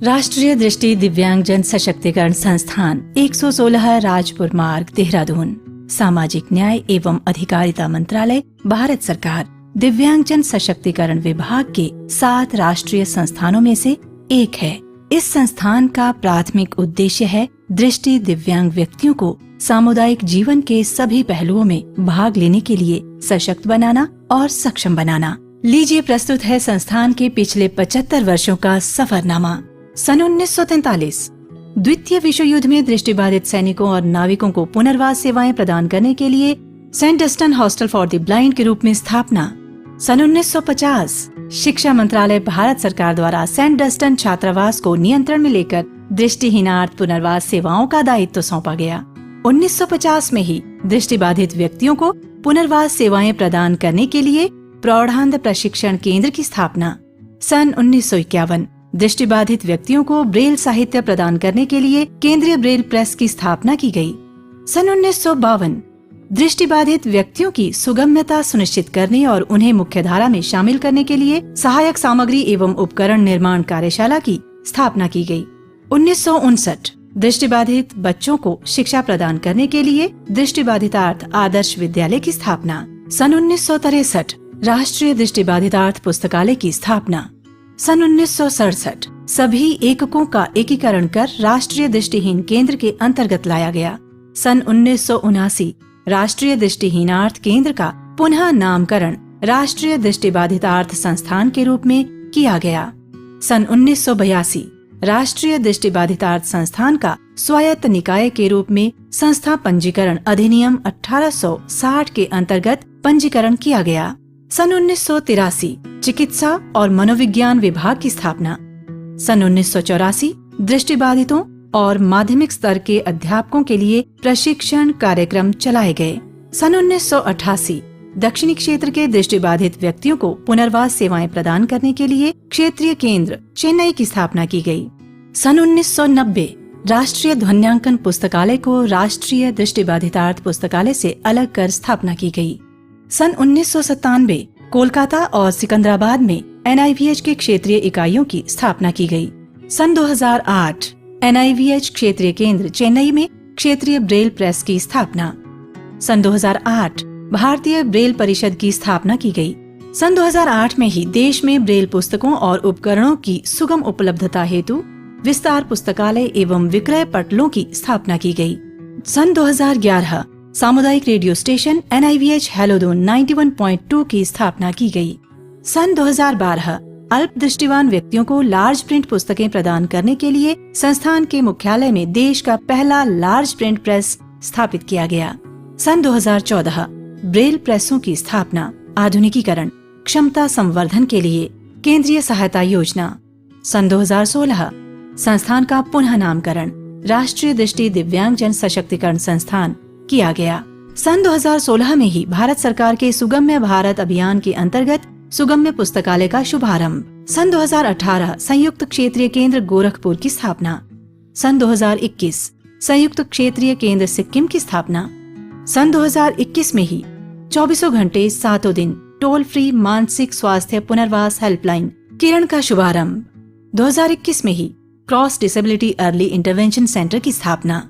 राष्ट्रीय दृष्टि दिव्यांग जन सशक्तिकरण संस्थान 116 राजपुर मार्ग, देहरादून। सामाजिक न्याय एवं अधिकारिता मंत्रालय, भारत सरकार, दिव्यांग जन सशक्तिकरण विभाग के 7 राष्ट्रीय संस्थानों में से एक है। इस संस्थान का प्राथमिक उद्देश्य है दृष्टि दिव्यांग व्यक्तियों को सामुदायिक जीवन के सभी पहलुओं में भाग लेने के लिए सशक्त बनाना और सक्षम बनाना। लीजिए प्रस्तुत है संस्थान के पिछले 75 वर्षों का सफरनामा। सन 1943 द्वितीय विश्व युद्ध में दृष्टिबाधित सैनिकों और नाविकों को पुनर्वास सेवाएं प्रदान करने के लिए Saint Dunstan hostel for the blind के रूप में स्थापना। सन 1950 शिक्षा मंत्रालय, भारत सरकार द्वारा सेंट डस्टन छात्रावास को नियंत्रण में लेकर दृष्टिहीनार्थ पुनर्वास सेवाओं का दायित्व सौंपा गया। 1950 में ही दृष्टिबाधित व्यक्तियों को पुनर्वास सेवाएं प्रदान करने के लिए प्रौढ़ांध प्रशिक्षण केंद्र की स्थापना। सन 1951 दृष्टिबाधित व्यक्तियों को ब्रेल साहित्य प्रदान करने के लिए केंद्रीय ब्रेल प्रेस की स्थापना की गई। सन 1952 दृष्टिबाधित व्यक्तियों की सुगम्यता सुनिश्चित करने और उन्हें मुख्यधारा में शामिल करने के लिए सहायक सामग्री एवं उपकरण निर्माण कार्यशाला की स्थापना की गई। 1959 दृष्टिबाधित बच्चों को शिक्षा प्रदान करने के लिए दृष्टिबाधितार्थ आदर्श विद्यालय की स्थापना। सन 1963 राष्ट्रीय दृष्टिबाधितार्थ पुस्तकालय की स्थापना। सन 1967 सभी एककों का एकीकरण कर राष्ट्रीय दृष्टिहीन केंद्र के अंतर्गत लाया गया। सन 1979 राष्ट्रीय दृष्टिहीनार्थ केंद्र का पुनः नामकरण राष्ट्रीय दृष्टिबाधितार्थ संस्थान के रूप में किया गया। सन 1982 राष्ट्रीय दृष्टिबाधितार्थ संस्थान का स्वायत्त निकाय के रूप में संस्था पंजीकरण अधिनियम 1860 के अंतर्गत पंजीकरण किया गया। सन 1983 चिकित्सा और मनोविज्ञान विभाग की स्थापना। सन 1984 दृष्टिबाधितों और माध्यमिक स्तर के अध्यापकों के लिए प्रशिक्षण कार्यक्रम चलाए गए। सन 1988 दक्षिणी क्षेत्र के दृष्टिबाधित व्यक्तियों को पुनर्वास सेवाएं प्रदान करने के लिए क्षेत्रीय केंद्र चेन्नई की स्थापना की गई। सन 1990 राष्ट्रीय ध्वन्यांकन पुस्तकालय को राष्ट्रीय दृष्टिबाधितार्थ पुस्तकालय से अलग कर स्थापना की गई। सन 1997 कोलकाता और सिकंदराबाद में NIVH के क्षेत्रीय इकाइयों की स्थापना की गई। सन 2008 NIVH क्षेत्रीय केंद्र चेन्नई में क्षेत्रीय ब्रेल प्रेस की स्थापना। सन 2008 भारतीय ब्रेल परिषद की स्थापना की गई। सन 2008 में ही देश में ब्रेल पुस्तकों और उपकरणों की सुगम उपलब्धता हेतु विस्तार पुस्तकालय एवं विक्रय पटलों की स्थापना की गई। सन 2011 सामुदायिक रेडियो स्टेशन NIVH हेलोडोन 91.2 की स्थापना की गई। सन 2012 अल्प दृष्टिवान व्यक्तियों को लार्ज प्रिंट पुस्तकें प्रदान करने के लिए संस्थान के मुख्यालय में देश का पहला लार्ज प्रिंट प्रेस स्थापित किया गया। सन 2014 ब्रेल प्रेसों की स्थापना, आधुनिकीकरण, क्षमता संवर्धन के लिए केंद्रीय सहायता योजना। सन 2016 संस्थान का पुनः नामकरण राष्ट्रीय दृष्टि दिव्यांग जन सशक्तिकरण संस्थान किया गया। सन 2016 में ही भारत सरकार के सुगम्य भारत अभियान के अंतर्गत सुगम्य पुस्तकालय का शुभारंभ। सन 2018 संयुक्त क्षेत्रीय केंद्र गोरखपुर की स्थापना। सन 2021 संयुक्त क्षेत्रीय केंद्र सिक्किम की स्थापना। सन 2021 में ही 24 घंटे 7 दिन टोल फ्री मानसिक स्वास्थ्य पुनर्वास हेल्पलाइन किरण का शुभारंभ। 2021 में ही cross disability early intervention centre की स्थापना।